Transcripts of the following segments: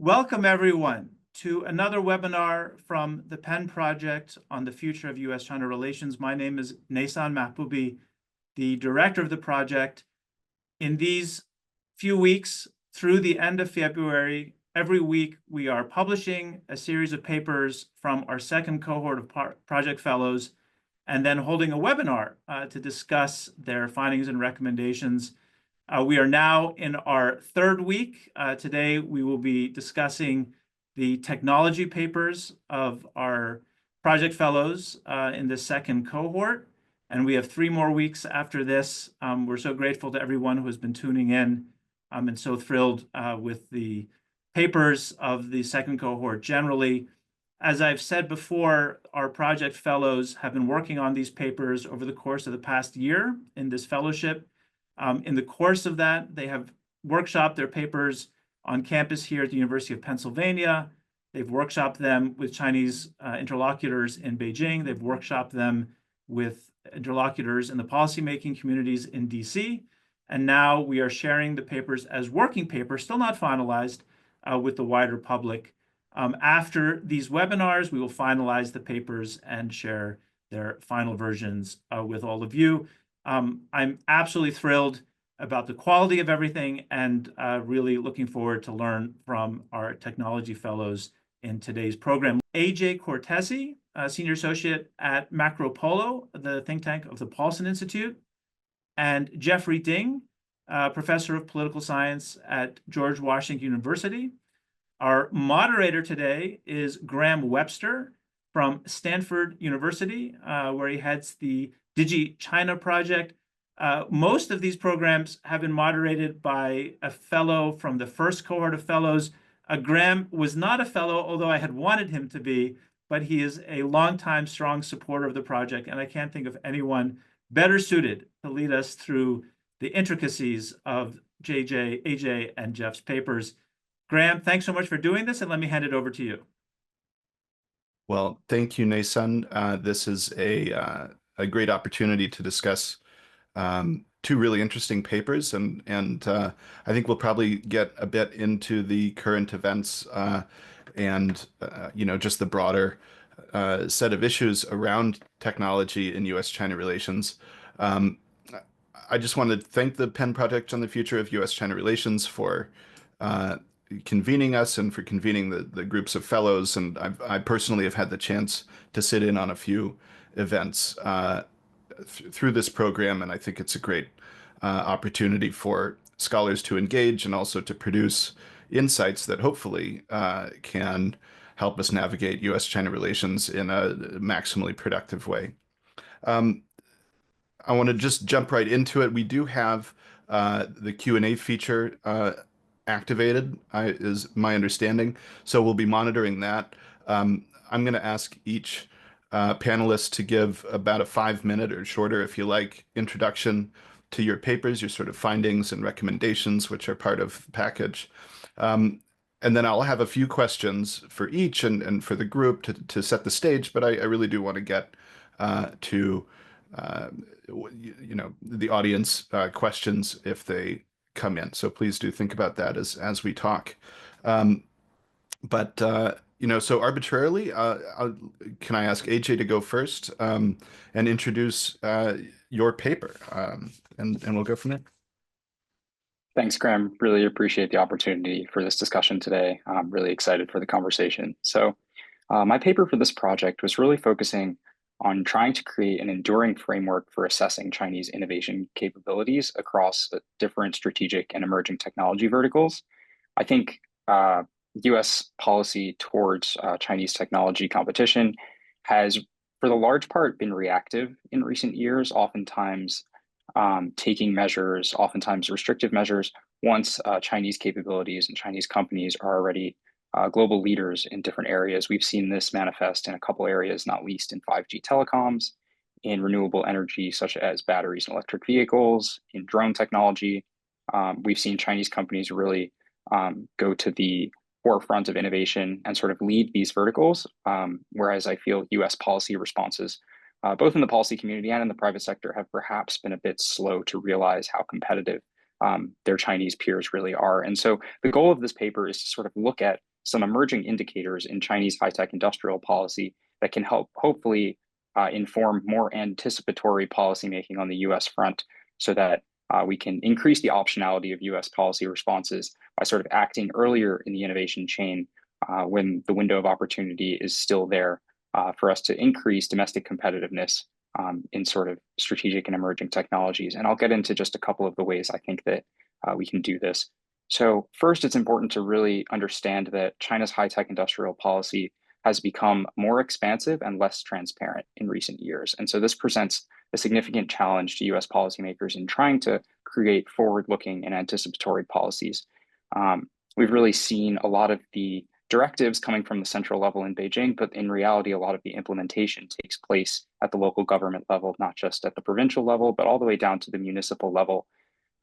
Welcome, everyone, to another webinar from the Penn Project on the future of U.S.-China relations. My name is Nasan Mahboubi, the director of the project. In these few weeks, through the end of February, every week we are publishing a series of papers from our second cohort of project fellows, and then holding a webinar to discuss their findings and recommendations. We are now in our third week. Today, we will be discussing the technology papers of our project fellows in the second cohort. And we have 3 more weeks after this. We're so grateful to everyone who has been tuning in and so thrilled with the papers of the second cohort generally. As I've said before, our project fellows have been working on these papers over the course of the past year in this fellowship. In the course of that, they have workshopped their papers on campus here at the University of Pennsylvania. They've workshopped them with Chinese interlocutors in Beijing. They've workshopped them with interlocutors in the policymaking communities in DC. And now we are sharing the papers as working papers, still not finalized, with the wider public. After these webinars, we will finalize the papers and share their final versions with all of you. I'm absolutely thrilled about the quality of everything and really looking forward to learn from our technology fellows in today's program. AJ Cortese, Senior Associate at MacroPolo, the think tank of the Paulson Institute, and Jeffrey Ding, Professor of Political Science at George Washington University. Our moderator today is Graham Webster from Stanford University, where he heads the Digi-China project. Most of these programs have been moderated by a fellow from the first cohort of fellows. Graham was not a fellow, although I had wanted him to be, but he is a longtime strong supporter of the project, and I can't think of anyone better suited to lead us through the intricacies of AJ, and Jeff's papers. Graham, thanks so much for doing this, and let me hand it over to you. Well, thank you, Nason. This is a great opportunity to discuss 2 really interesting papers, and I think we'll probably get a bit into the current events and just the broader set of issues around technology in U.S.-China relations. I just want to thank the Penn Project on the future of U.S.-China relations for convening us and for convening the groups of fellows. And I personally have had the chance to sit in on a few events through this program, and I think it's a great opportunity for scholars to engage and also to produce insights that hopefully can help us navigate U.S.-China relations in a maximally productive way. I want to just jump right into it. We do have the Q&A feature activated, is my understanding. So we'll be monitoring that. I'm going to ask each panelist to give about a 5-minute or shorter, if you like, introduction to your papers, your sort of findings and recommendations, which are part of the package. And then I'll have a few questions for each and for the group to set the stage, but I really do want to get to the audience questions if they come in. So please do think about that as we talk. So arbitrarily, can I ask AJ to go first and introduce your paper, and we'll go from there. Thanks, Graham. Really appreciate the opportunity for this discussion today. I'm really excited for the conversation. So my paper for this project was really focusing on trying to create an enduring framework for assessing Chinese innovation capabilities across different strategic and emerging technology verticals. I think U.S. policy towards Chinese technology competition has, for the large part, been reactive in recent years, oftentimes taking measures, oftentimes restrictive measures, once Chinese capabilities and Chinese companies are already global leaders in different areas. We've seen this manifest in a couple areas, not least in 5G telecoms, in renewable energy, such as batteries and electric vehicles, in drone technology. We've seen Chinese companies really go to the forefront of innovation and sort of lead these verticals, whereas I feel US policy responses, both in the policy community and in the private sector, have perhaps been a bit slow to realize how competitive their Chinese peers really are. And so the goal of this paper is to sort of look at some emerging indicators in Chinese high-tech industrial policy that can help hopefully inform more anticipatory policymaking on the US front so that we can increase the optionality of US policy responses by sort of acting earlier in the innovation chain when the window of opportunity is still there for us to increase domestic competitiveness in sort of strategic and emerging technologies. And I'll get into just a couple of the ways I think that we can do this. So first, it's important to really understand that China's high-tech industrial policy has become more expansive and less transparent in recent years. And so this presents a significant challenge to US policymakers in trying to create forward-looking and anticipatory policies. We've really seen a lot of the directives coming from the central level in Beijing, but in reality, a lot of the implementation takes place at the local government level, not just at the provincial level, but all the way down to the municipal level.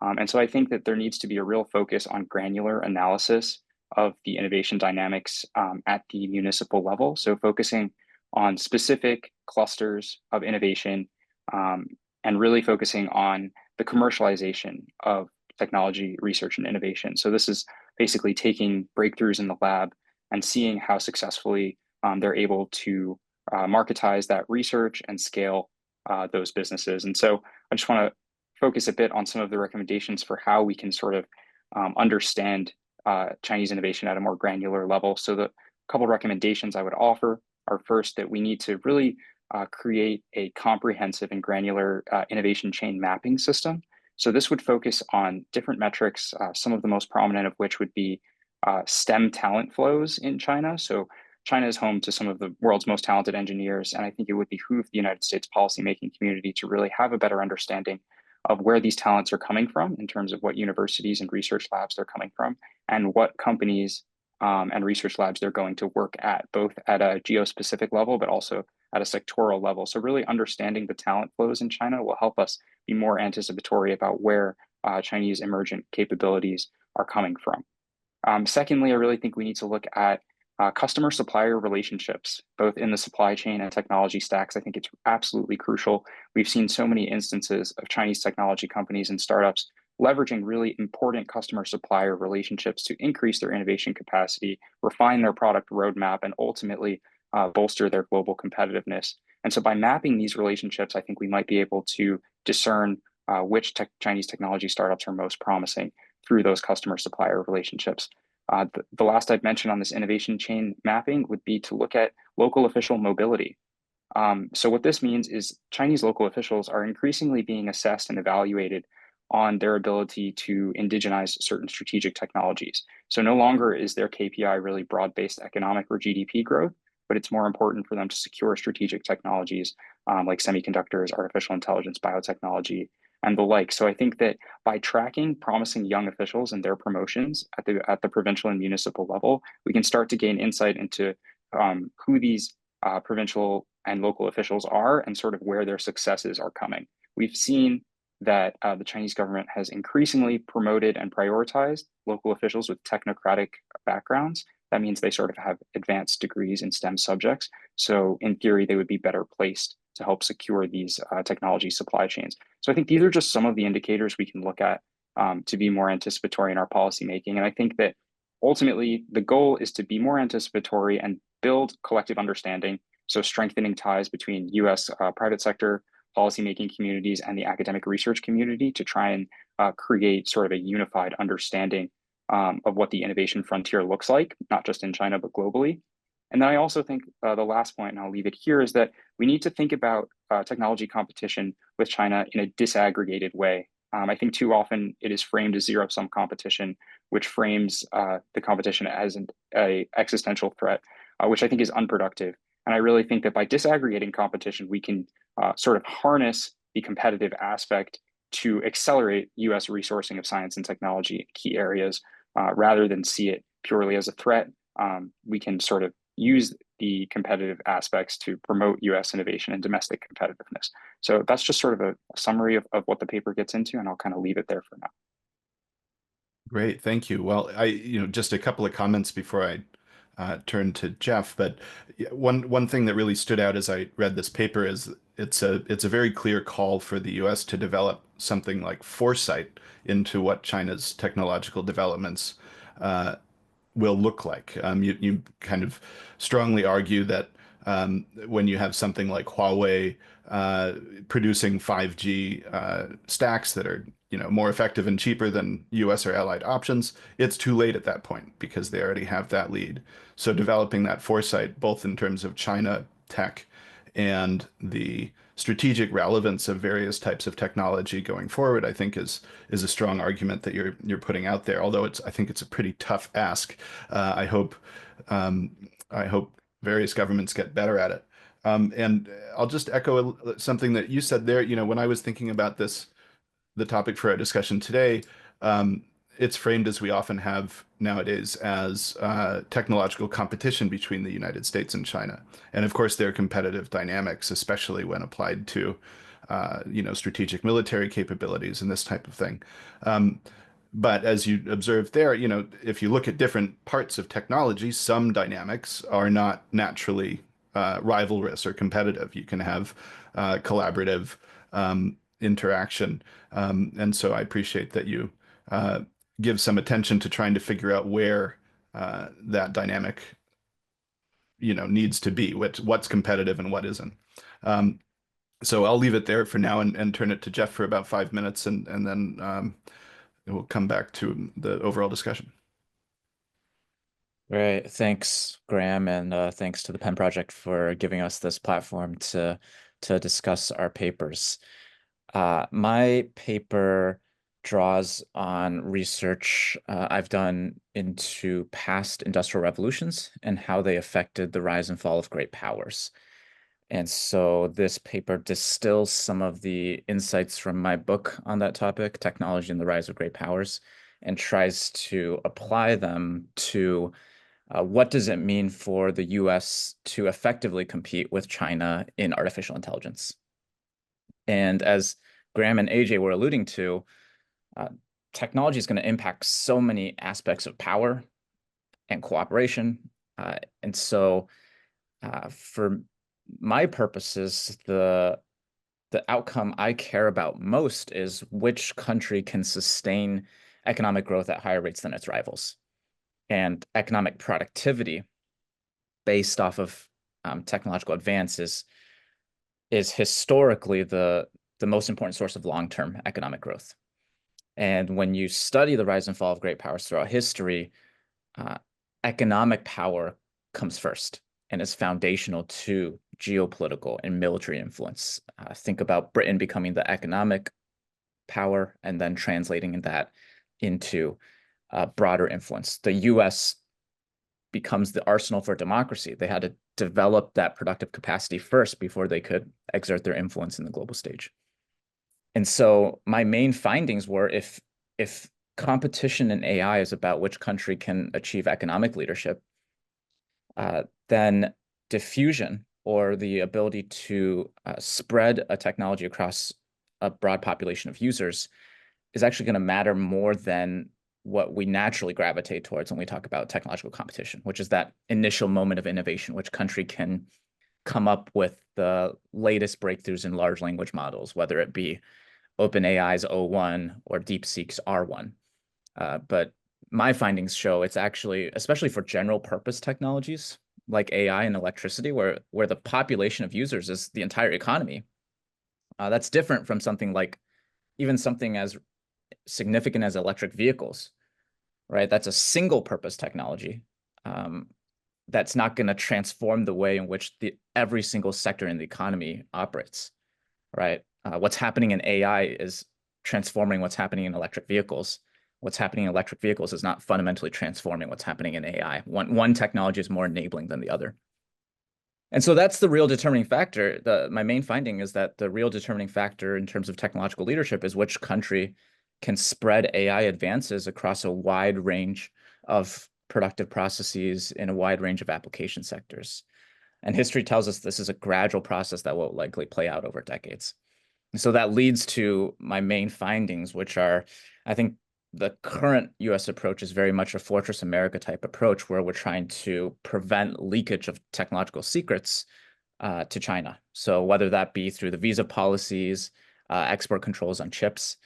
And so I think that there needs to be a real focus on granular analysis of the innovation dynamics at the municipal level. So focusing on specific clusters of innovation and really focusing on the commercialization of technology, research, and innovation. So this is basically taking breakthroughs in the lab and seeing how successfully they're able to marketize that research and scale those businesses. And so I just want to focus a bit on some of the recommendations for how we can sort of understand Chinese innovation at a more granular level. So the couple of recommendations I would offer are first that we need to really create a comprehensive and granular innovation chain mapping system. So this would focus on different metrics, some of the most prominent of which would be STEM talent flows in China. So China is home to some of the world's most talented engineers, and I think it would behoove the United States policymaking community to really have a better understanding of where these talents are coming from in terms of what universities and research labs they're coming from and what companies and research labs they're going to work at, both at a geospecific level, but also at a sectoral level. So really understanding the talent flows in China will help us be more anticipatory about where Chinese emergent capabilities are coming from. Secondly, I really think we need to look at customer supplier relationships, both in the supply chain and technology stacks. I think it's absolutely crucial. We've seen so many instances of Chinese technology companies and startups leveraging really important customer supplier relationships to increase their innovation capacity, refine their product roadmap, and ultimately bolster their global competitiveness. And so by mapping these relationships, I think we might be able to discern which Chinese technology startups are most promising through those customer supplier relationships. The last I'd mention on this innovation chain mapping would be to look at local official mobility. So what this means is Chinese local officials are increasingly being assessed and evaluated on their ability to indigenize certain strategic technologies. So no longer is their KPI really broad-based economic or GDP growth, but it's more important for them to secure strategic technologies like semiconductors, artificial intelligence, biotechnology, and the like. So I think that by tracking promising young officials and their promotions at the provincial and municipal level, we can start to gain insight into who these provincial and local officials are and sort of where their successes are coming. We've seen that the Chinese government has increasingly promoted and prioritized local officials with technocratic backgrounds. That means they sort of have advanced degrees in STEM subjects. So in theory, they would be better placed to help secure these technology supply chains. So I think these are just some of the indicators we can look at to be more anticipatory in our policymaking. And I think that ultimately the goal is to be more anticipatory and build collective understanding. So strengthening ties between US private sector policymaking communities and the academic research community to try and create sort of a unified understanding of what the innovation frontier looks like, not just in China, but globally. And then I also think the last point, and I'll leave it here, is that we need to think about technology competition with China in a disaggregated way. I think too often it is framed as zero-sum competition, which frames the competition as an existential threat, which I think is unproductive. And I really think that by disaggregating competition, we can sort of harness the competitive aspect to accelerate US resourcing of science and technology in key areas rather than see it purely as a threat. We can sort of use the competitive aspects to promote US innovation and domestic competitiveness. So that's just sort of a summary of what the paper gets into, and I'll kind of leave it there for now. Great, thank you. Well, just a couple of comments before I turn to Jeff. But one thing that really stood out as I read this paper is it's a very clear call for the U.S. to develop something like foresight into what China's technological developments will look like. You kind of strongly argue that when you have something like Huawei producing 5G stacks that are more effective and cheaper than US or allied options, it's too late at that point because they already have that lead. So developing that foresight, both in terms of China tech and the strategic relevance of various types of technology going forward, I think is a strong argument that you're putting out there. Although I think it's a pretty tough ask. I hope various governments get better at it. And I'll just echo something that you said there. When I was thinking about the topic for our discussion today, it's framed, as we often have nowadays, as technological competition between the United States and China. And of course, there are competitive dynamics, especially when applied to, strategic military capabilities and this type of thing. But as you observed there, if you look at different parts of technology, some dynamics are not naturally rivalrous or competitive. You can have collaborative interaction. And so I appreciate that you give some attention to trying to figure out where that dynamic, needs to be, what's competitive and what isn't. So I'll leave it there for now and turn it to Jeff for about 5 minutes, and then we'll come back to the overall discussion. Great. Thanks, Graham, and thanks to the Penn Project for giving us this platform to discuss our papers. My paper draws on research I've done into past industrial revolutions and how they affected the rise and fall of great powers. And so this paper distills some of the insights from my book on that topic, Technology and the Rise of Great Powers, and tries to apply them to what does it mean for the US to effectively compete with China in artificial intelligence. And as Graham and AJ were alluding to, technology is going to impact so many aspects of power and cooperation. And so for my purposes, the outcome I care about most is which country can sustain economic growth at higher rates than its rivals. And economic productivity based off of technological advances is historically the most important source of long-term economic growth. And when you study the rise and fall of great powers throughout history, economic power comes first and is foundational to geopolitical and military influence. Think about Britain becoming the economic power and then translating that into broader influence. The US becomes the arsenal for democracy. They had to develop that productive capacity first before they could exert their influence in the global stage. And so my main findings were if competition in AI is about which country can achieve economic leadership, then diffusion, or the ability to spread a technology across a broad population of users, is actually going to matter more than what we naturally gravitate towards when we talk about technological competition, which is that initial moment of innovation, which country can come up with the latest breakthroughs in large language models, whether it be OpenAI's O1 or DeepSeek's R1. But my findings show it's actually, especially for general purpose technologies like AI and electricity, where the population of users is the entire economy. That's different from something like even something as significant as electric vehicles, right? That's a single purpose technology that's not going to transform the way in which every single sector in the economy operates, right? What's happening in AI is transforming what's happening in electric vehicles. What's happening in electric vehicles is not fundamentally transforming what's happening in AI. One technology is more enabling than the other. And so that's the real determining factor. My main finding is that the real determining factor in terms of technological leadership is which country can spread AI advances across a wide range of productive processes in a wide range of application sectors. And history tells us this is a gradual process that will likely play out over decades. And so that leads to my main findings, which are, I think, the current US approach is very much a Fortress America type approach, where we're trying to prevent leakage of technological secrets to China. So whether that be through the visa policies, export controls on chips,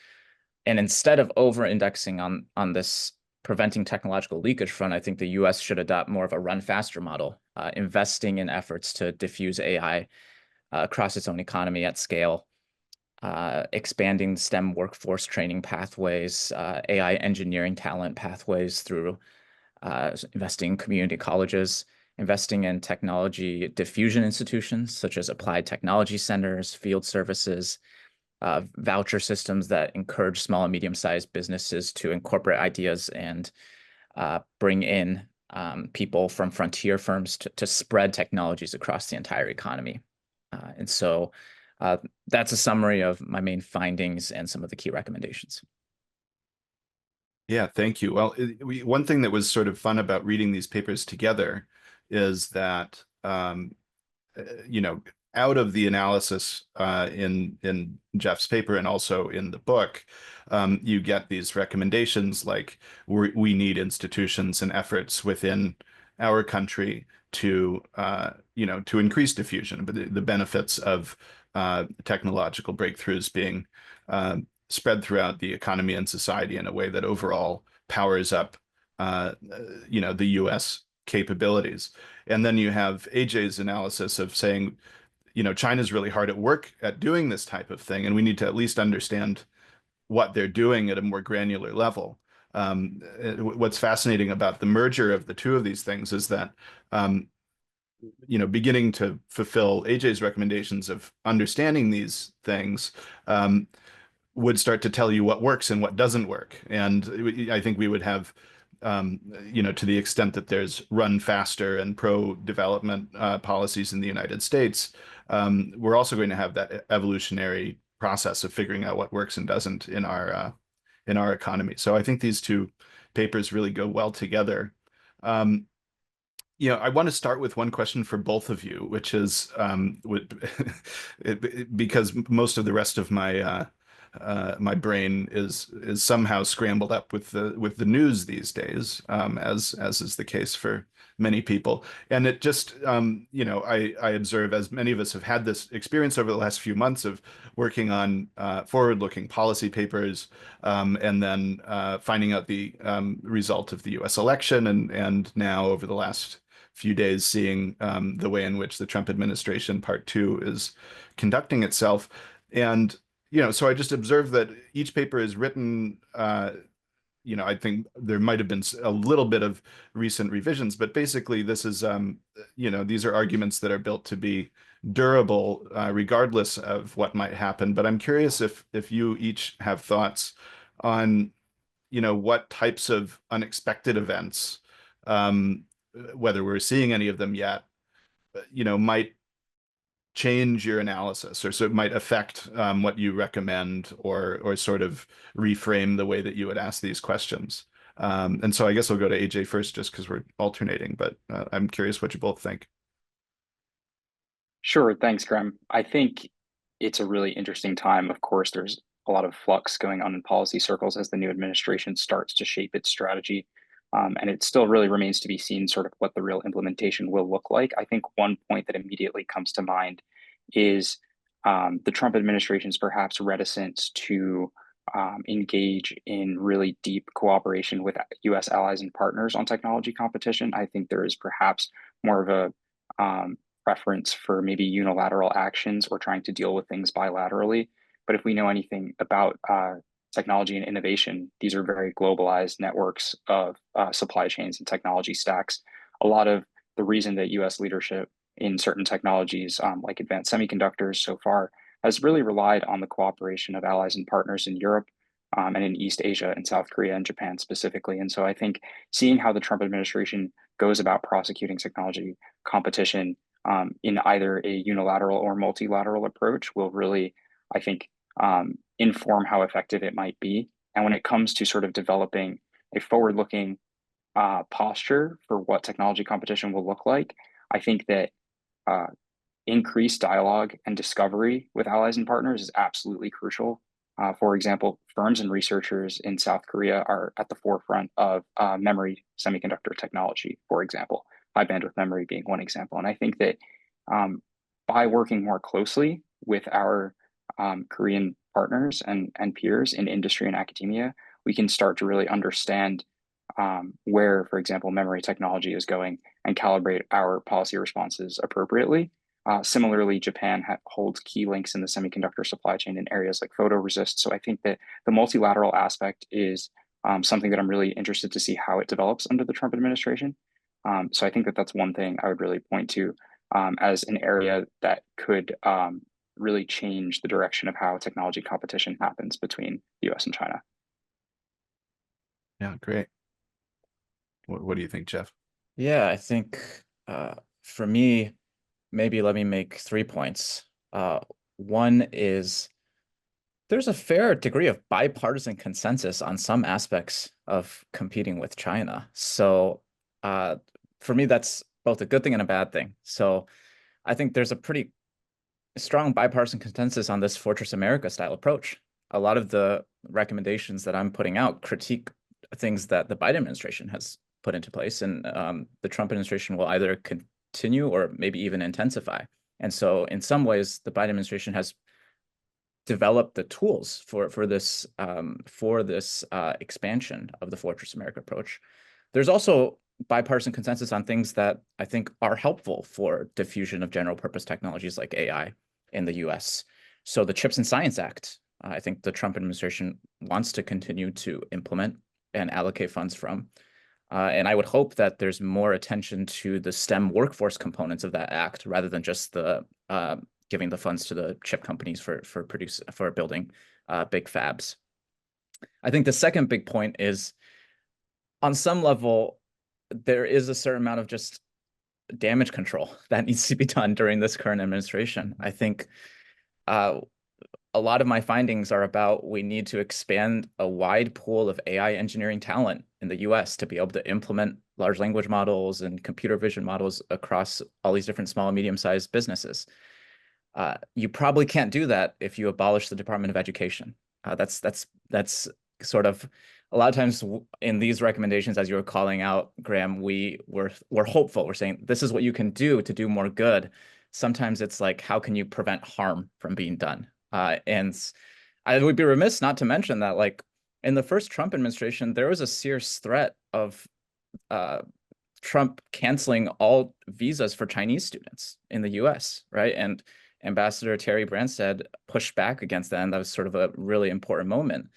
and instead of over-indexing on this preventing technological leakage front, I think the US should adopt more of a run faster model, investing in efforts to diffuse AI across its own economy at scale, expanding STEM workforce training pathways, AI engineering talent pathways through investing in community colleges, investing in technology diffusion institutions such as applied technology centers, field services, voucher systems that encourage small and medium-sized businesses to incorporate ideas and bring in people from frontier firms to spread technologies across the entire economy. And so that's a summary of my main findings and some of the key recommendations. Yeah, thank you. Well, one thing that was sort of fun about reading these papers together is that, you know, out of the analysis in Jeff's paper and also in the book, you get these recommendations like we need institutions and efforts within our country to, you know, to increase diffusion, but the benefits of technological breakthroughs being spread throughout the economy and society in a way that overall powers up, you know, the U.S. capabilities. And then you have AJ's analysis of saying, you know, China's really hard at work at doing this type of thing, and we need to at least understand what they're doing at a more granular level. What's fascinating about the merger of the two of these things is that, you know, beginning to fulfill AJ's recommendations of understanding these things would start to tell you what works and what doesn't work. And I think we would have, you know, to the extent that there's run faster and pro-development policies in the United States, we're also going to have that evolutionary process of figuring out what works and doesn't in our economy. So I think these two papers really go well together. You know, I want to start with one question for both of you, which is because most of the rest of my my brain is somehow scrambled up with the news these days, as is the case for many people. And it just, you know, I observe, as many of us have had this experience over the last few months of working on forward-looking policy papers, and then finding out the result of the U.S. election, and now over the last few days seeing the way in which the Trump administration Part 2 is conducting itself. And you know, so I just observed that each paper is written, you know, I think there might have been a little bit of recent revisions, but basically this is, you know, these are arguments that are built to be durable, regardless of what might happen. But I'm curious if you each have thoughts on, you know, what types of unexpected events, whether we're seeing any of them yet, you know, might change your analysis, or so it might affect what you recommend, or sort of reframe the way that you would ask these questions. And so I guess I'll go to AJ first, just because we're alternating, but I'm curious what you both think. Sure, thanks, Graham. I think it's a really interesting time. Of course, there's a lot of flux going on in policy circles as the new administration starts to shape its strategy. And it still really remains to be seen sort of what the real implementation will look like. I think one point that immediately comes to mind is the Trump administration's perhaps reticence to engage in really deep cooperation with US allies and partners on technology competition. I think there is perhaps more of a preference for maybe unilateral actions or trying to deal with things bilaterally. But if we know anything about technology and innovation, these are very globalized networks of supply chains and technology stacks. A lot of the reason that US leadership in certain technologies, like advanced semiconductors so far, has really relied on the cooperation of allies and partners in Europe, and in East Asia and South Korea and Japan specifically. And so I think seeing how the Trump administration goes about prosecuting technology competition in either a unilateral or multilateral approach will really, I think, inform how effective it might be. And when it comes to sort of developing a forward-looking posture for what technology competition will look like, I think that increased dialogue and discovery with allies and partners is absolutely crucial. For example, firms and researchers in South Korea are at the forefront of memory semiconductor technology, for example, high bandwidth memory being one example. And I think that by working more closely with our Korean partners and peers in industry and academia, we can start to really understand where, for example, memory technology is going and calibrate our policy responses appropriately. Similarly, Japan holds key links in the semiconductor supply chain in areas like photoresist. So I think that the multilateral aspect is something that I'm really interested to see how it develops under the Trump administration. So I think that that's one thing I would really point to as an area that could really change the direction of how technology competition happens between the US and China. Yeah, great. What do you think, Jeff? Yeah, I think for me, maybe let me make 3 points. One is there's a fair degree of bipartisan consensus on some aspects of competing with China. So for me, that's both a good thing and a bad thing. So I think there's a pretty strong bipartisan consensus on this Fortress America style approach. A lot of the recommendations that I'm putting out critique things that the Biden administration has put into place, and the Trump administration will either continue or maybe even intensify. And so in some ways, the Biden administration has developed the tools for this expansion of the Fortress America approach. There's also bipartisan consensus on things that I think are helpful for diffusion of general purpose technologies like AI in the US. So the CHIPS and Science Act, I think the Trump administration wants to continue to implement and allocate funds from. And I would hope that there's more attention to the STEM workforce components of that act rather than just the giving the funds to the chip companies for building big fabs. I think the second big point is, on some level, there is a certain amount of just damage control that needs to be done during this current administration. I think a lot of my findings are about we need to expand a wide pool of AI engineering talent in the US to be able to implement large language models and computer vision models across all these different small and medium-sized businesses. You probably can't do that if you abolish the Department of Education. That's sort of a lot of times in these recommendations, as you were calling out, Graham, we're hopeful. We're saying this is what you can do to do more good. Sometimes it's like, how can you prevent harm from being done? And I would be remiss not to mention that, like, in the first Trump administration, there was a serious threat of Trump canceling all visas for Chinese students in the US, right? And Ambassador Terry Branstad pushed back against that, and that was sort of a really important moment.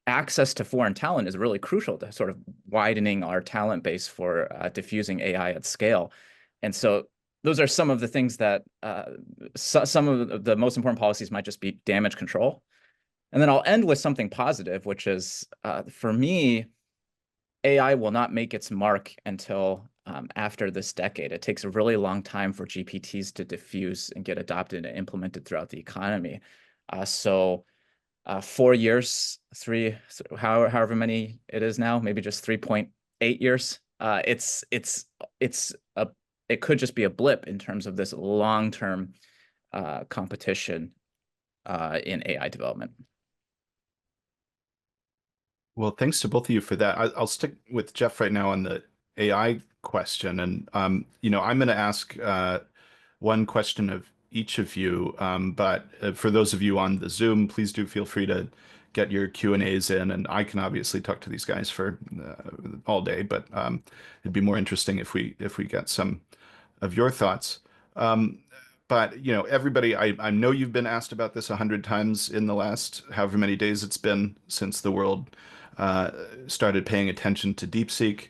Access to foreign talent is really crucial to sort of widening our talent base for diffusing AI at scale. And so those are some of the things that some of the most important policies might just be damage control. And then I'll end with something positive, which is, for me, AI will not make its mark until after this decade. It takes a really long time for GPTs to diffuse and get adopted and implemented throughout the economy. 4 years, however many it is now, maybe just 3.8 years. It could just be a blip in terms of this long-term competition in AI development. Well, thanks to both of you for that. I'll stick with Jeff right now on the AI question, and I'm going to ask one question of each of you. But for those of you on the Zoom, please do feel free to get your Q&As in, and I can obviously talk to these guys for all day. But it'd be more interesting if we get some of your thoughts. But everybody, I know you've been asked about this 100 times in the last however many days it's been since the world started paying attention to DeepSeek.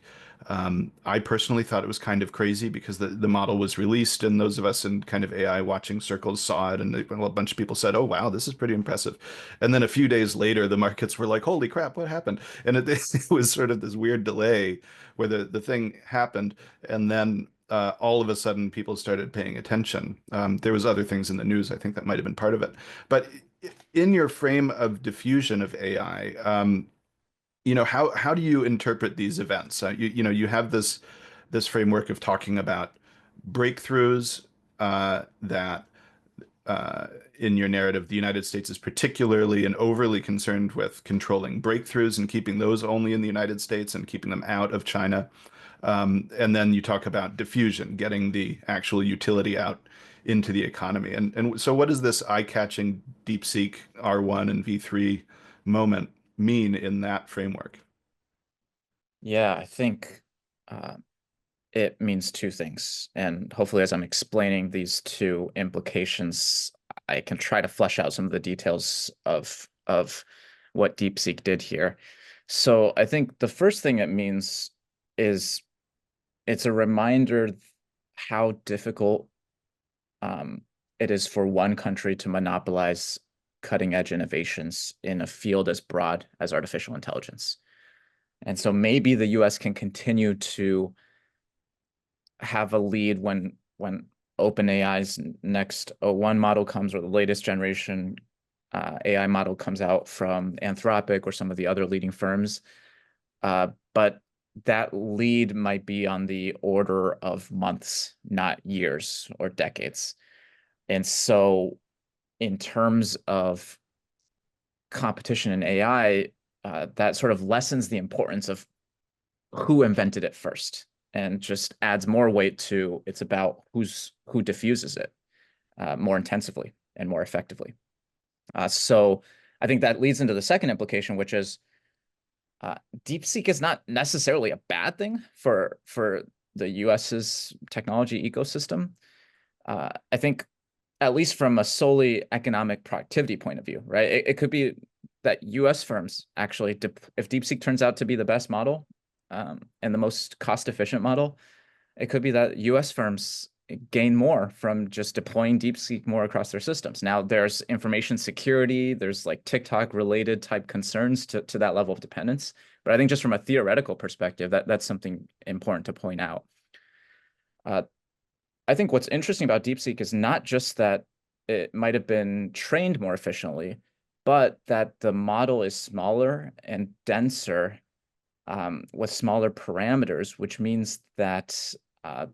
I personally thought it was kind of crazy because the model was released, and those of us in kind of AI watching circles saw it, and a bunch of people said, "Oh wow, this is pretty impressive." And then a few days later, the markets were like, "Holy crap, what happened?" And it was sort of this weird delay where the thing happened, and then all of a sudden people started paying attention. There was other things in the news. I think that might have been part of it. But in your frame of diffusion of AI, how do you interpret these events? You have this framework of talking about breakthroughs that in your narrative, the United States is particularly and overly concerned with controlling breakthroughs and keeping those only in the United States and keeping them out of China. And then you talk about diffusion, getting the actual utility out into the economy. And so what does this eye-catching DeepSeek R1 and V3 moment mean in that framework? Yeah, I think it means two things. And hopefully, as I'm explaining these two implications, I can try to flesh out some of the details of what DeepSeek did here. So I think the first thing it means is it's a reminder how difficult it is for one country to monopolize cutting edge innovations in a field as broad as artificial intelligence. And so maybe the US can continue to have a lead when OpenAI's next O1 model comes, or the latest generation AI model comes out from Anthropic or some of the other leading firms. But that lead might be on the order of months, not years or decades. And so in terms of competition in AI, that sort of lessens the importance of who invented it first and just adds more weight to it's about who diffuses it more intensively and more effectively. So I think that leads into the second implication, which is DeepSeek is not necessarily a bad thing for the US's technology ecosystem. I think at least from a solely economic productivity point of view, right? It could be that US firms actually, if DeepSeek turns out to be the best model and the most cost-efficient model, it could be that US firms gain more from just deploying DeepSeek more across their systems. Now, there's information security, there's like TikTok-related type concerns to that level of dependence. But I think just from a theoretical perspective, that's something important to point out. I think what's interesting about DeepSeek is not just that it might have been trained more efficiently, but that the model is smaller and denser with smaller parameters, which means that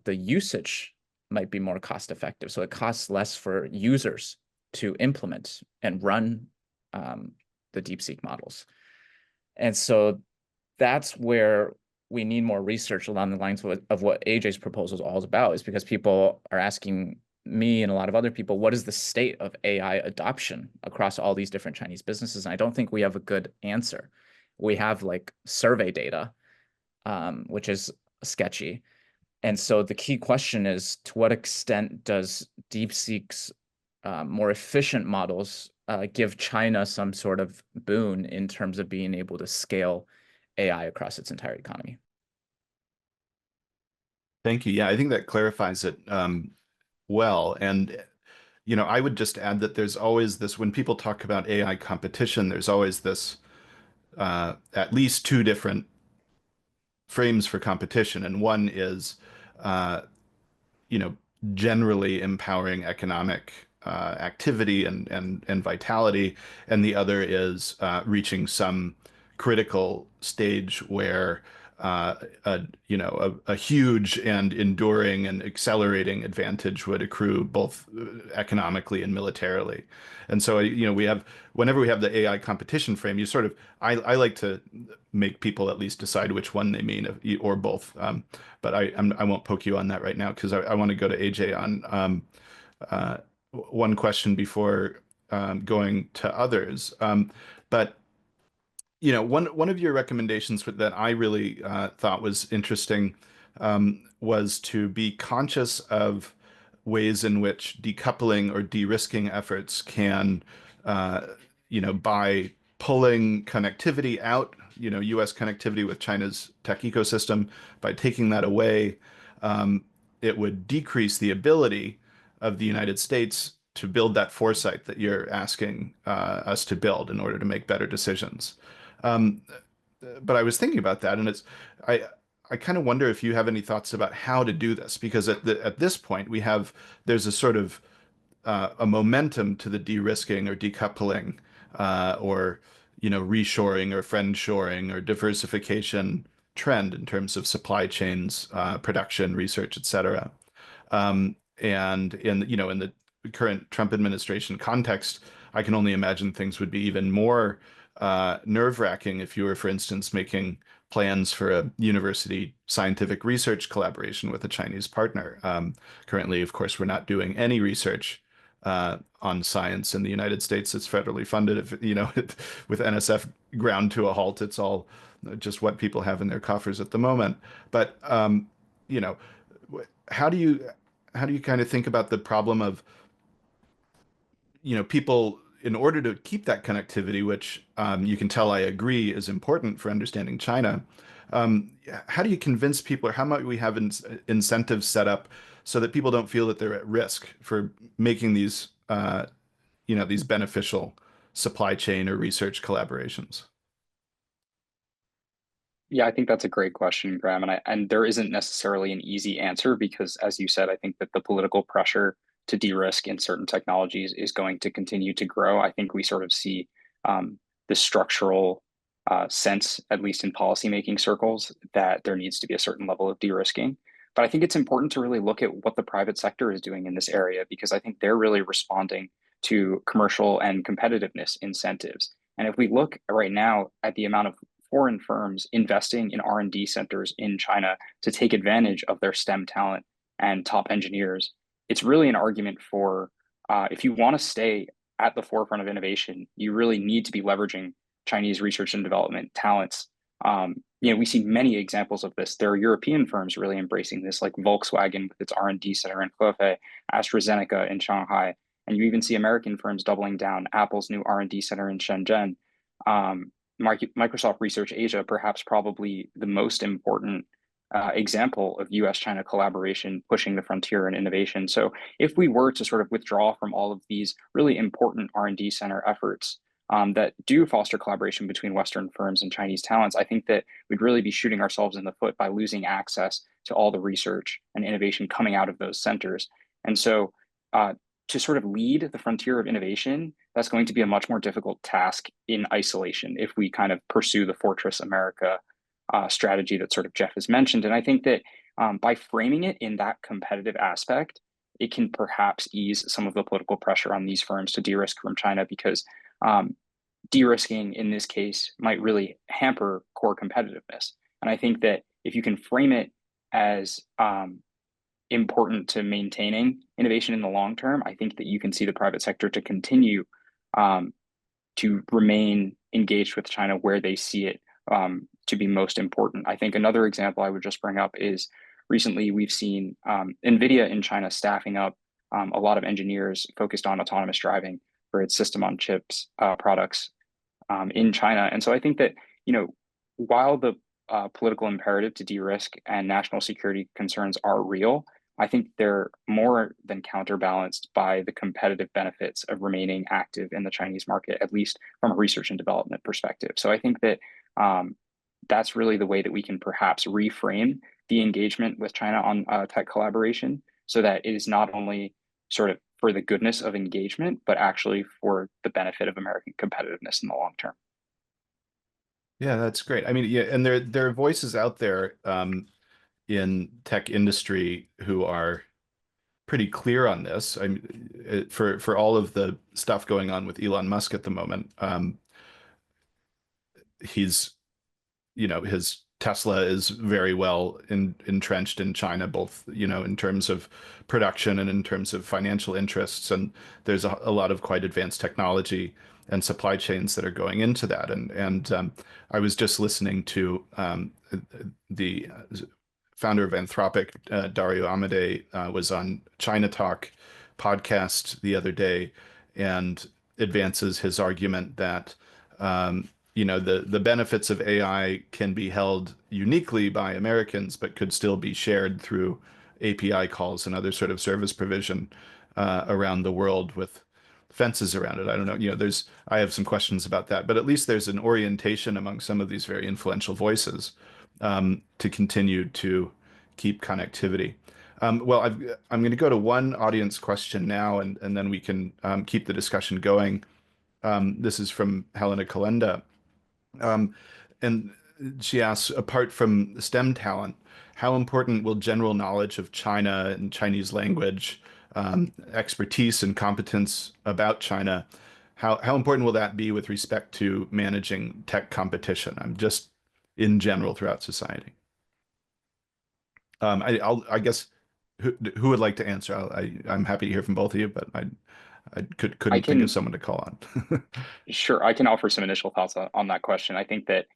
the usage might be more cost effective. So it costs less for users to implement and run the DeepSeek models. And so that's where we need more research along the lines of what AJ's proposal is all about, is because people are asking me and a lot of other people, what is the state of AI adoption across all these different Chinese businesses? And I don't think we have a good answer. We have like survey data, which is sketchy. And so the key question is, to what extent does DeepSeek's more efficient models give China some sort of boon in terms of being able to scale AI across its entire economy? Thank you. Yeah, I think that clarifies it well. And, you know, I would just add that there's always this, when people talk about AI competition, there's always this at least two different frames for competition. And one is, you know, generally empowering economic activity and vitality. And the other is reaching some critical stage where a huge and enduring and accelerating advantage would accrue both economically and militarily. And so, you know, whenever we have the AI competition frame, you sort of, I like to make people at least decide which one they mean, or both. But I won't poke you on that right now, because I want to go to AJ on one question before going to others. But you know, one of your recommendations that I really thought was interesting was to be conscious of ways in which decoupling or de-risking efforts can, you know, by pulling connectivity out, you know, US connectivity with China's tech ecosystem, by taking that away, it would decrease the ability of the United States to build that foresight that you're asking us to build in order to make better decisions. But I was thinking about that, and I kind of wonder if you have any thoughts about how to do this, because at this point there's a sort of a momentum to the de-risking or decoupling, or you know, reshoring or friendshoring or diversification trend in terms of supply chains, production, research, etc. And in the current Trump administration context, I can only imagine things would be even more nerve-wracking if you were, for instance, making plans for a university scientific research collaboration with a Chinese partner. Currently, of course, we're not doing any research on science in the United States. It's federally funded. If, you know, with NSF ground to a halt, it's all just what people have in their coffers at the moment. But you know, how do you kind of think about the problem of, people, in order to keep that connectivity, which you can tell I agree is important for understanding China, how do you convince people, or how might we have incentives set up so that people don't feel that they're at risk for making these, these beneficial supply chain or research collaborations? Yeah, I think that's a great question, Graham. And there isn't necessarily an easy answer because, as you said, I think that the political pressure to de-risk in certain technologies is going to continue to grow. I think we sort of see the structural sense, at least in policymaking circles, that there needs to be a certain level of de-risking. But I think it's important to really look at what the private sector is doing in this area, because I think they're really responding to commercial and competitiveness incentives. And if we look right now at the amount of foreign firms investing in R&D centers in China to take advantage of their STEM talent and top engineers, it's really an argument for if you want to stay at the forefront of innovation, you really need to be leveraging Chinese research and development talents. We see many examples of this. There are European firms really embracing this, like Volkswagen with its R&D center in Hefei, AstraZeneca in Shanghai, and you even see American firms doubling down. Apple's new R&D center in Shenzhen. Microsoft Research Asia, perhaps probably the most important example of US-China collaboration pushing the frontier in innovation. So if we were to sort of withdraw from all of these really important R&D center efforts that do foster collaboration between Western firms and Chinese talents, I think that we'd really be shooting ourselves in the foot by losing access to all the research and innovation coming out of those centers. And so to sort of lead the frontier of innovation, that's going to be a much more difficult task in isolation if we kind of pursue the Fortress America strategy that sort of Jeff has mentioned. And I think that by framing it in that competitive aspect, it can perhaps ease some of the political pressure on these firms to de-risk from China, because de-risking in this case might really hamper core competitiveness. And I think that if you can frame it as important to maintaining innovation in the long term, I think that you can see the private sector to continue to remain engaged with China where they see it to be most important. I think another example I would just bring up is recently we've seen NVIDIA in China staffing up a lot of engineers focused on autonomous driving for its system on chips products in China. And so I think that, while the political imperative to de-risk and national security concerns are real, I think they're more than counterbalanced by the competitive benefits of remaining active in the Chinese market, at least from a research and development perspective. So I think that that's really the way that we can perhaps reframe the engagement with China on tech collaboration, so that it is not only sort of for the goodness of engagement, but actually for the benefit of American competitiveness in the long term. Yeah, that's great. I mean, yeah, and there are voices out there in tech industry who are pretty clear on this. I mean, for all of the stuff going on with Elon Musk at the moment, he's, his Tesla is very well entrenched in China, both, in terms of production and in terms of financial interests. And there's a lot of quite advanced technology and supply chains that are going into that. And I was just listening to the founder of Anthropic, Dario Amodei, was on China Talk podcast the other day, and advances his argument that the benefits of AI can be held uniquely by Americans, but could still be shared through API calls and other sort of service provision around the world with fences around it. I don't know, I have some questions about that, but at least there's an orientation among some of these very influential voices to continue to keep connectivity. Well, I'm going to go to one audience question now, and then we can keep the discussion going. This is from Helena Kalenda. And she asks, apart from STEM talent, how important will general knowledge of China and Chinese language, expertise and competence about China, how important will that be with respect to managing tech competition? I'm just in general throughout society. I guess who would like to answer? I'm happy to hear from both of you, but I couldn't think of someone to call on. Sure, I can offer some initial thoughts on that question. I think that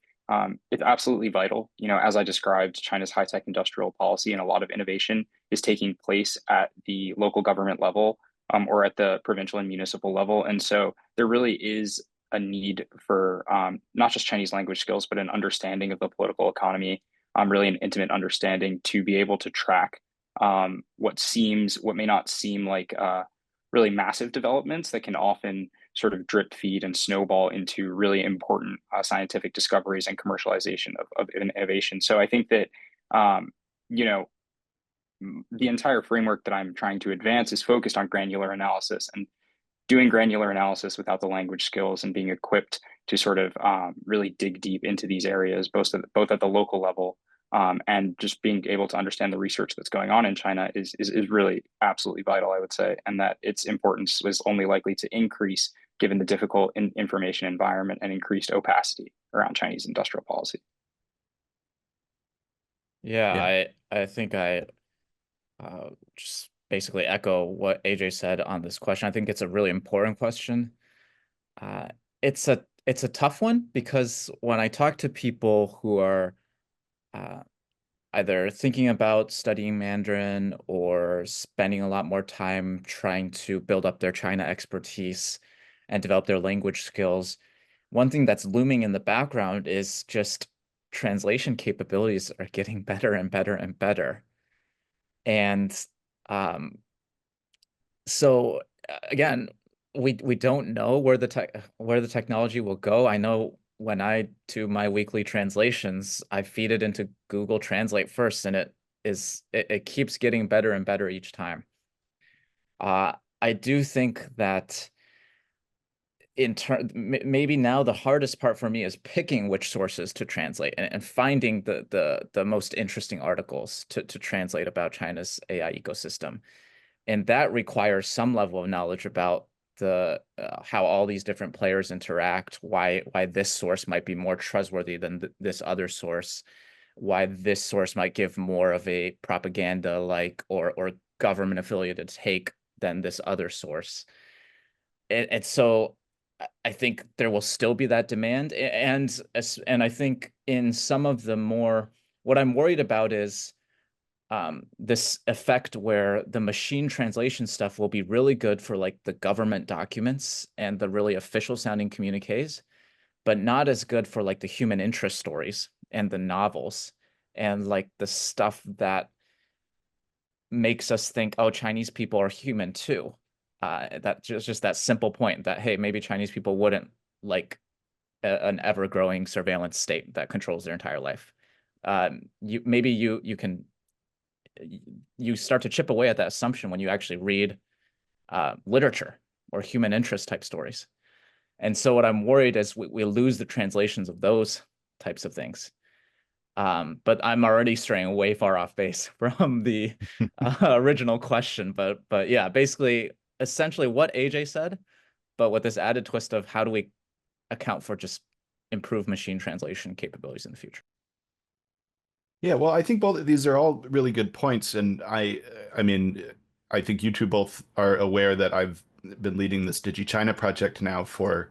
it's absolutely vital. As I described, China's high-tech industrial policy and a lot of innovation is taking place at the local government level, or at the provincial and municipal level. And so there really is a need for not just Chinese language skills, but an understanding of the political economy, really an intimate understanding to be able to track what may not seem like really massive developments that can often sort of drip feed and snowball into really important scientific discoveries and commercialization of innovation. So I think that, you know, the entire framework that I'm trying to advance is focused on granular analysis, and doing granular analysis without the language skills and being equipped to sort of really dig deep into these areas, both at the local level, and just being able to understand the research that's going on in China is really absolutely vital, I would say, and that its importance is only likely to increase given the difficult information environment and increased opacity around Chinese industrial policy. Yeah, I think I just basically echo what AJ said on this question. I think it's a really important question. It's a tough one because when I talk to people who are either thinking about studying Mandarin or spending a lot more time trying to build up their China expertise and develop their language skills, one thing that's looming in the background is just translation capabilities are getting better and better and better. And so again, we don't know where the technology will go. I know when I do my weekly translations, I feed it into Google Translate first, and it keeps getting better and better each time. I do think that maybe now the hardest part for me is picking which sources to translate and finding the most interesting articles to translate about China's AI ecosystem. And that requires some level of knowledge about how all these different players interact, why this source might be more trustworthy than this other source, why this source might give more of a propaganda or government affiliated take than this other source. And so I think there will still be that demand, and I think in some of the more, what I'm worried about is this effect where the machine translation stuff will be really good for like the government documents and the really official sounding communiques, but not as good for like the human interest stories and the novels and like the stuff that makes us think, oh, Chinese people are human too. That just that simple point that, hey, maybe Chinese people wouldn't like an ever-growing surveillance state that controls their entire life. You start to chip away at that assumption when you actually read literature or human interest type stories. And so what I'm worried is we lose the translations of those types of things. But I'm already straying way far off base from the original question. But yeah, basically, essentially what AJ said, but with this added twist of how do we account for just improved machine translation capabilities in the future. Yeah, well, I think both of these are all really good points, and I mean, I think you two both are aware that I've been leading this DigiChina project now for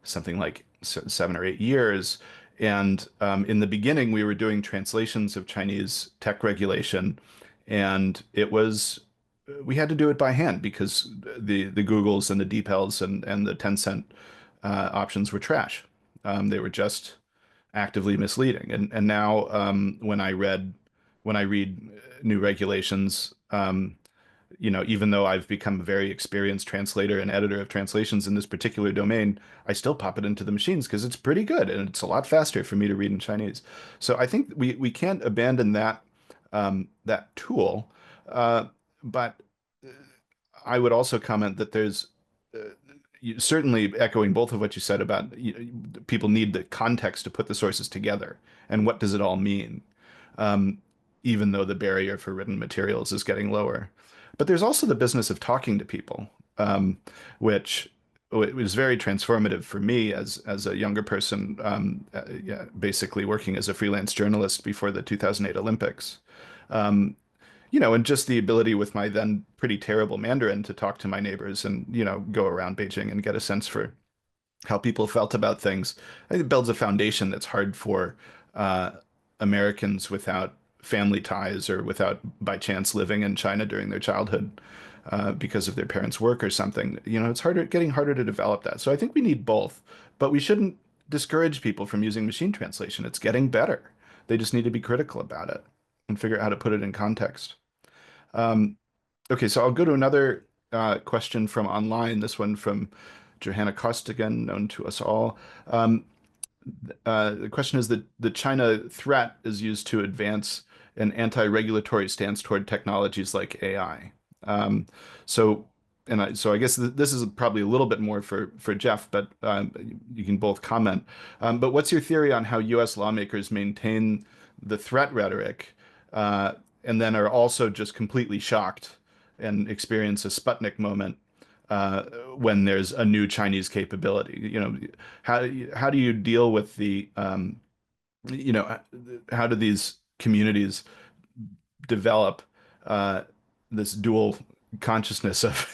something like 7 or 8 years. And in the beginning, we were doing translations of Chinese tech regulation, and we had to do it by hand because the Googles and the DeepLs and the Tencent options were trash. They were just actively misleading. And now when I read new regulations, even though I've become a very experienced translator and editor of translations in this particular domain, I still pop it into the machines because it's pretty good and it's a lot faster for me to read in Chinese. So I think we can't abandon that tool. But I would also comment that there's certainly echoing both of what you said about people need the context to put the sources together and what does it all mean, even though the barrier for written materials is getting lower. But there's also the business of talking to people, which was very transformative for me as a younger person, basically working as a freelance journalist before the 2008 Olympics. And just the ability with my then pretty terrible Mandarin to talk to my neighbors and, go around Beijing and get a sense for how people felt about things. I think it builds a foundation that's hard for uh, Americans without family ties or without by chance living in China during their childhood because of their parents' work or something. You know, it's getting harder to develop that. So I think we need both, but we shouldn't discourage people from using machine translation. It's getting better. They just need to be critical about it and figure out how to put it in context. Um, okay, so I'll go to another question from online. This one from Johanna Costigan, known to us all. The question is that the China threat is used to advance an anti-regulatory stance toward technologies like AI. Um, so, so I guess this is probably a little bit more for Jeff, but you can both comment. But what's your theory on how U.S. lawmakers maintain the threat rhetoric, and then are also just completely shocked and experience a Sputnik moment when there's a new Chinese capability? You know, how do you deal with the you know, how do these communities develop this dual consciousness of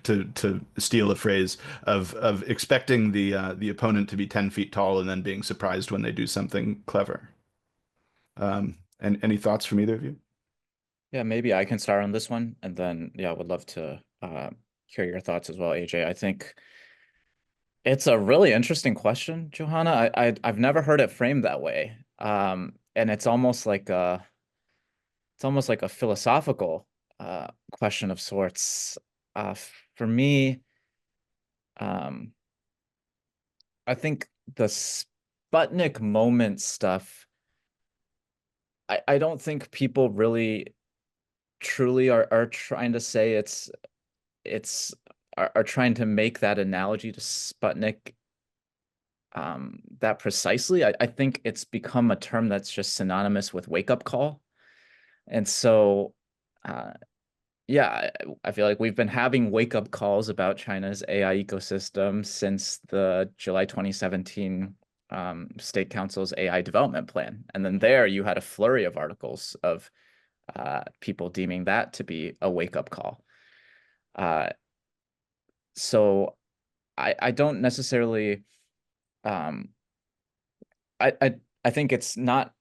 to steal a phrase of expecting the opponent to be 10 feet tall and then being surprised when they do something clever? And any thoughts from either of you? Yeah, maybe I can start on this one, and then yeah, I would love to hear your thoughts as well, AJ. I think it's a really interesting question, Johanna. I've never heard it framed that way. And it's almost like a philosophical question of sorts. For me, um, I think the Sputnik moment stuff, I don't think people really truly are trying to say are trying to make that analogy to Sputnik that precisely. I think it's become a term that's just synonymous with wake up call. And so, yeah, I feel like we've been having wake up calls about China's AI ecosystem since the July 2017 State Council's AI development plan. And then there you had a flurry of articles of people deeming that to be a wake up call. So I don't necessarily I think it's not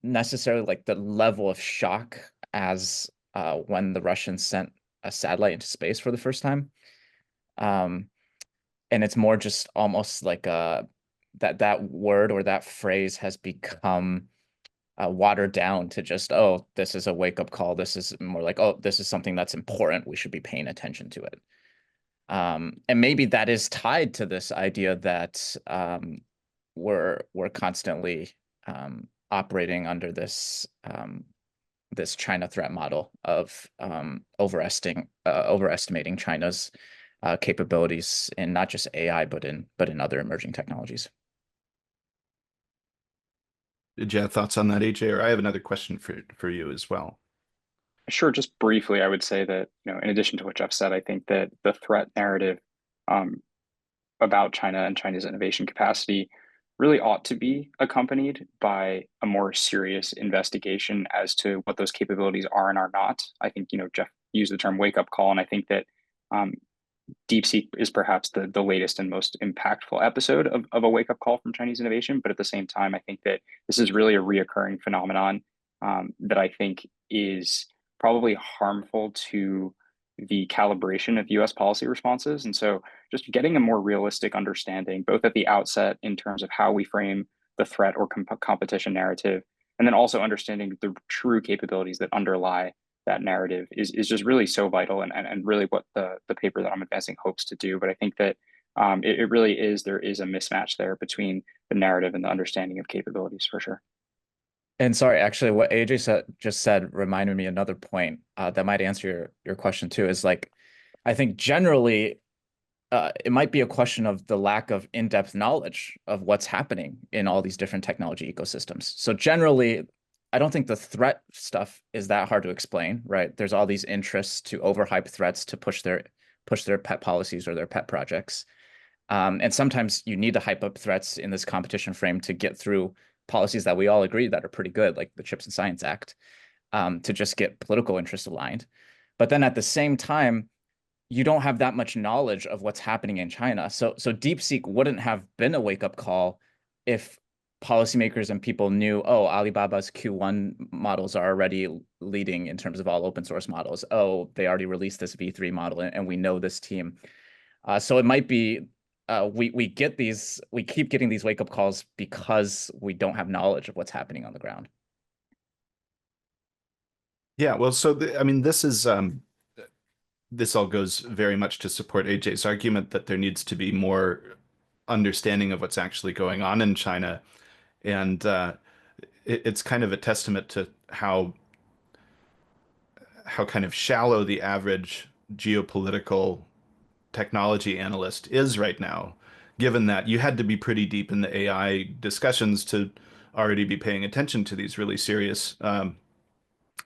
necessarily like the level of shock as when the Russians sent a satellite into space for the first time. And it's more just almost like that word or that phrase has become watered down to just, oh, this is a wake-up call. This is more like, oh, this is something that's important. We should be paying attention to it. And maybe that is tied to this idea that we're constantly operating under this this China threat model of overestimating China's capabilities in not just AI but in other emerging technologies. Did you have thoughts on that, AJ? Or I have another question for you as well. Sure, just briefly, I would say that, in addition to what Jeff said, I think that the threat narrative um, about China and China's innovation capacity really ought to be accompanied by a more serious investigation as to what those capabilities are and are not. I think, Jeff used the term wake up call, and I think that um, DeepSeek is perhaps the latest and most impactful episode of a wake up call from Chinese innovation. But at the same time, I think that this is really a reoccurring phenomenon that I think is probably harmful to the calibration of US policy responses. And so just getting a more realistic understanding, both at the outset in terms of how we frame the threat or competition narrative, and then also understanding the true capabilities that underlie that narrative is just really so vital and really what the paper that I'm advancing hopes to do. But I think that it really is, there is a mismatch there between the narrative and the understanding of capabilities for sure. And sorry, actually, what AJ just said reminded me another point that might answer your question too, is like, I think generally it might be a question of the lack of in-depth knowledge of what's happening in all these different technology ecosystems. So generally, I don't think the threat stuff is that hard to explain, right? There's all these interests to overhype threats to push their pet policies or their pet projects. And sometimes you need to hype up threats in this competition frame to get through policies that we all agree that are pretty good, like the Chips and Science Act, to just get political interests aligned. But then at the same time, you don't have that much knowledge of what's happening in China. So DeepSeek wouldn't have been a wake-up call if policymakers and people knew, oh, Alibaba's Q1 models are already leading in terms of all open source models. Oh, they already released this V3 model, and we know this team. So it might be we keep getting these wake-up calls because we don't have knowledge of what's happening on the ground. Yeah, well, so I mean, this all goes very much to support AJ's argument that there needs to be more understanding of what's actually going on in China, and it's kind of a testament to how kind of shallow the average geopolitical technology analyst is right now, given that you had to be pretty deep in the AI discussions to already be paying attention to these really serious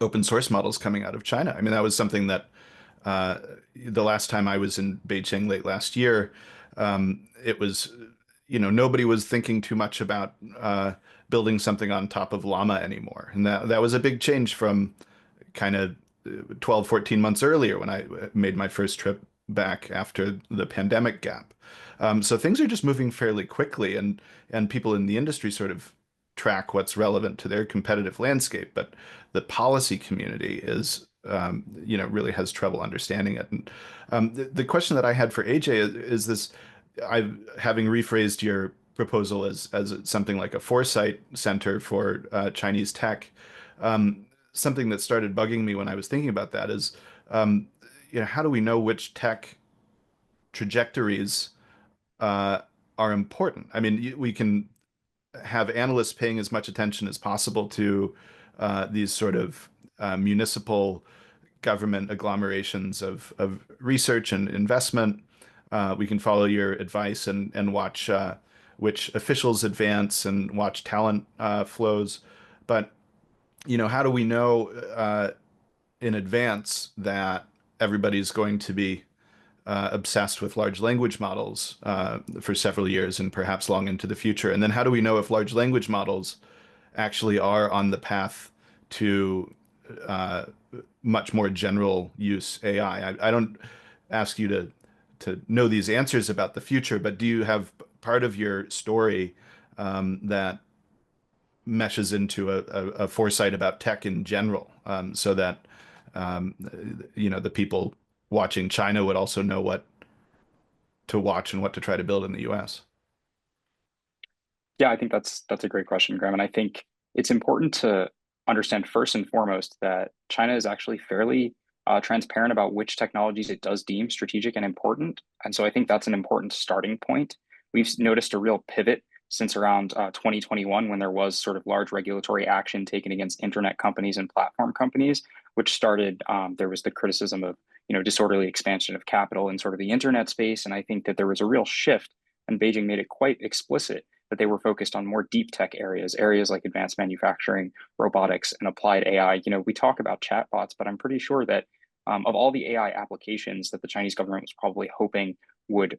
open source models coming out of China. I mean, that was something that the last time I was in Beijing late last year, it was, nobody was thinking too much about building something on top of Llama anymore. And that was a big change from kind of 12, 14 months earlier when I made my first trip back after the pandemic gap. So things are just moving fairly quickly, and people in the industry sort of track what's relevant to their competitive landscape. But the policy community is, really has trouble understanding it. And the question that I had for AJ is this: having rephrased your proposal as something like a foresight center for Chinese tech. Something that started bugging me when I was thinking about that is, how do we know which tech trajectories are important? I mean, we can have analysts paying as much attention as possible to these sort of municipal government agglomerations of research and investment. We can follow your advice and watch which officials advance and watch talent flows. But, how do we know in advance that everybody's going to be obsessed with large language models for several years and perhaps long into the future? And then how do we know if large language models actually are on the path to much more general use AI? I don't ask you to know these answers about the future, but do you have part of your story that meshes into a foresight about tech in general, so that the people watching China would also know what to watch and what to try to build in the US? Yeah, I think that's a great question, Graham. And I think it's important to understand first and foremost that China is actually fairly transparent about which technologies it does deem strategic and important. And so I think that's an important starting point. We've noticed a real pivot since around 2021, when there was sort of large regulatory action taken against internet companies and platform companies, which started, there was the criticism of disorderly expansion of capital in sort of the internet space. And I think that there was a real shift, and Beijing made it quite explicit that they were focused on more deep tech areas like advanced manufacturing, robotics, and applied AI. We talk about chatbots, but I'm pretty sure that of all the AI applications that the Chinese government was probably hoping would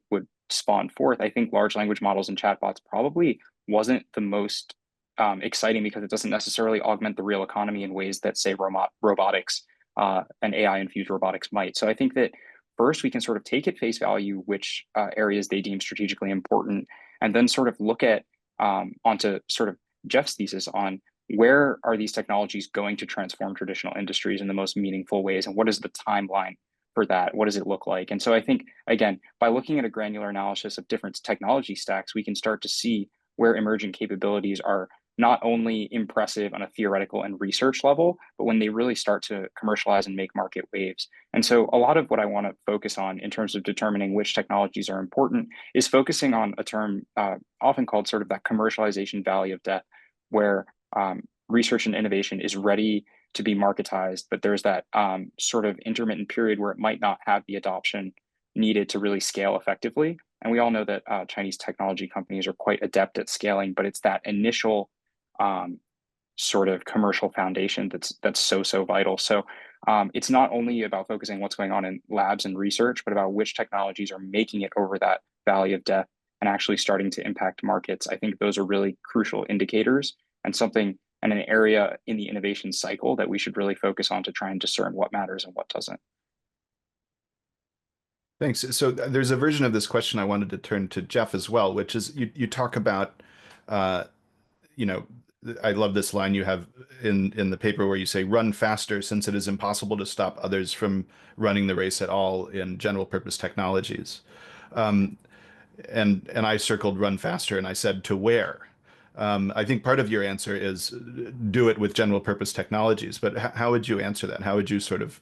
spawn forth, I think large language models and chatbots probably wasn't the most exciting, because it doesn't necessarily augment the real economy in ways that, say, robotics and AI-infused robotics might. So I think that first we can sort of take at face value which areas they deem strategically important, and then sort of look at onto sort of Jeff's thesis on where are these technologies going to transform traditional industries in the most meaningful ways, and what is the timeline for that? What does it look like? And so I think, again, by looking at a granular analysis of different technology stacks, we can start to see where emerging capabilities are not only impressive on a theoretical and research level, but when they really start to commercialize and make market waves. And so a lot of what I want to focus on in terms of determining which technologies are important is focusing on a term often called sort of that commercialization valley of death, where research and innovation is ready to be marketized, but there's that sort of intermittent period where it might not have the adoption needed to really scale effectively. And we all know that Chinese technology companies are quite adept at scaling, but it's that initial sort of commercial foundation that's so vital. So it's not only about focusing what's going on in labs and research, but about which technologies are making it over that valley of death and actually starting to impact markets. I think those are really crucial indicators, and something and an area in the innovation cycle that we should really focus on to try and discern what matters and what doesn't. Thanks. So there's a version of this question I wanted to turn to Jeff as well, which is you talk about, uh, you know, I love this line you have in the paper where you say, "Run faster, since it is impossible to stop others from running the race at all in general purpose technologies." Um, and I circled "run faster" and I said, "To where?" I think part of your answer is do it with general purpose technologies, but how would you answer that? How would you sort of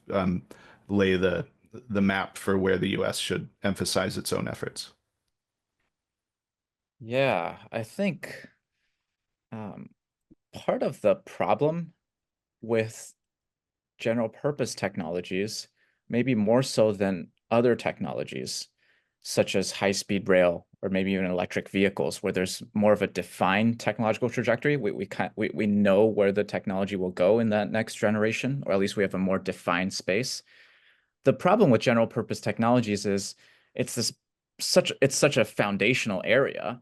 lay the map for where the US should emphasize its own efforts? Yeah, I think um, part of the problem with general purpose technologies, maybe more so than other technologies, such as high-speed rail or maybe even electric vehicles, where there's more of a defined technological trajectory. We know where the technology will go in that next generation, or at least we have a more defined space. The problem with general purpose technologies is it's such a foundational area,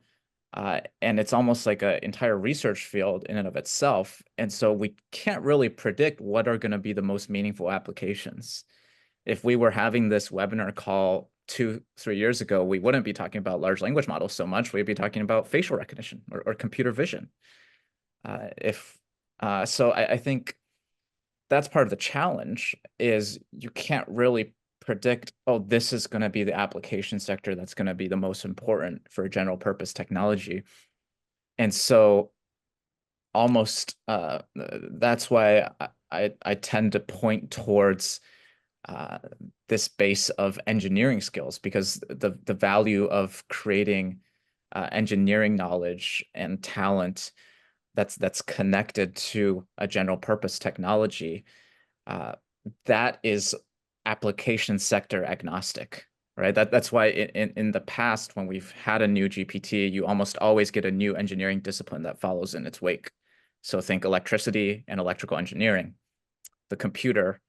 and it's almost like an entire research field in and of itself. And so we can't really predict what are going to be the most meaningful applications. If we were having this webinar call 2, 3 years ago, we wouldn't be talking about large language models so much. We'd be talking about facial recognition or computer vision. If so, I think that's part of the challenge is you can't really predict, oh, this is going to be the application sector that's going to be the most important for general purpose technology. And so almost that's why I tend to point towards this base of engineering skills, because the value of creating engineering knowledge and talent that's connected to a general purpose technology, that is application sector agnostic, right? That's why in the past, when we've had a new GPT, you almost always get a new engineering discipline that follows in its wake. So think electricity and electrical engineering. The computer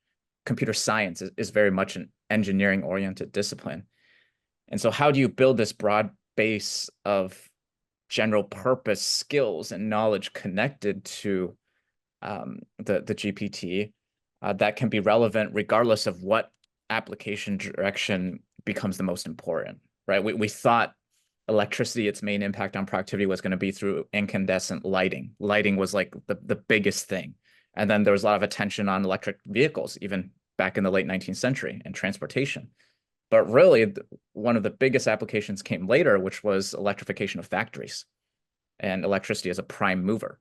science is very much an engineering oriented discipline. And so how do you build this broad base of general purpose skills and knowledge connected to the GPT that can be relevant regardless of what application direction becomes the most important, right? We thought electricity, its main impact on productivity was going to be through incandescent lighting. Lighting was like the biggest thing. And then there was a lot of attention on electric vehicles, even back in the late 19th century, and transportation. But really, one of the biggest applications came later, which was electrification of factories and electricity as a prime mover.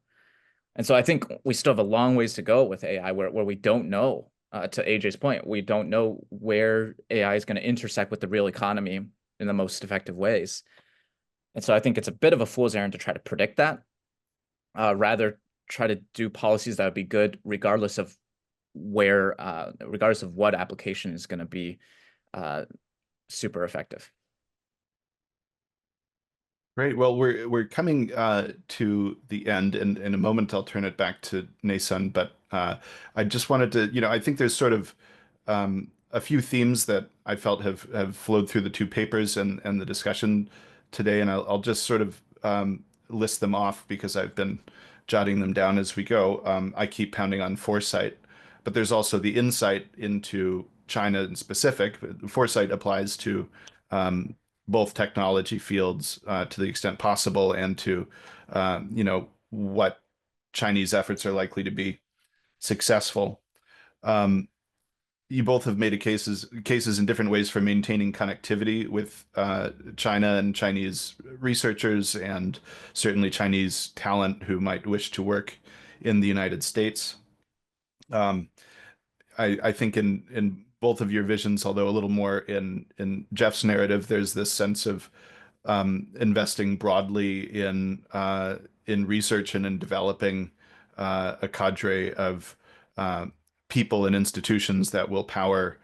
And so I think we still have a long ways to go with AI, where we don't know, to AJ's point, we don't know where AI is going to intersect with the real economy in the most effective ways. And so I think it's a bit of a fool's errand to try to predict that, rather try to do policies that would be good regardless of regardless of what application is going to be super effective. Great. Well, we're coming to the end, and in a moment I'll turn it back to Nason. But I just wanted to, I think there's sort of a few themes that I felt have flowed through the two papers and the discussion today, and I'll just sort of list them off because I've been jotting them down as we go. I keep pounding on foresight, but there's also the insight into China in specific. Foresight applies to both technology fields to the extent possible, and to what Chinese efforts are likely to be successful. You both have made cases in different ways for maintaining connectivity with China and Chinese researchers, and certainly Chinese talent who might wish to work in the United States. I think in both of your visions, although a little more in Jeff's narrative, there's this sense of investing broadly in research and in developing a cadre of people and institutions that will power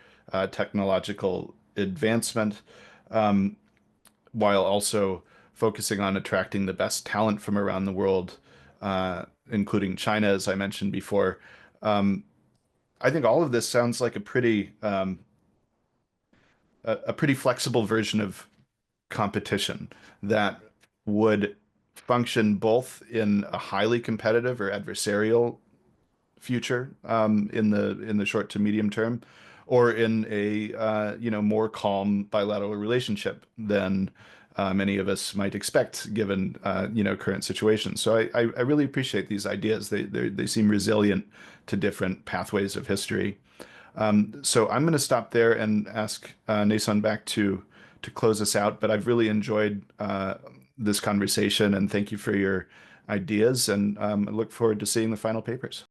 technological advancement, while also focusing on attracting the best talent from around the world, including China, as I mentioned before. I think all of this sounds like a pretty flexible version of competition that would function both in a highly competitive or adversarial future in the short to medium term, or in a more calm bilateral relationship than many of us might expect given current situations. So I really appreciate these ideas. They seem resilient to different pathways of history. So I'm going to stop there and ask Nason back to close us out. But I've really enjoyed this conversation, and thank you for your ideas, and I look forward to seeing the final papers.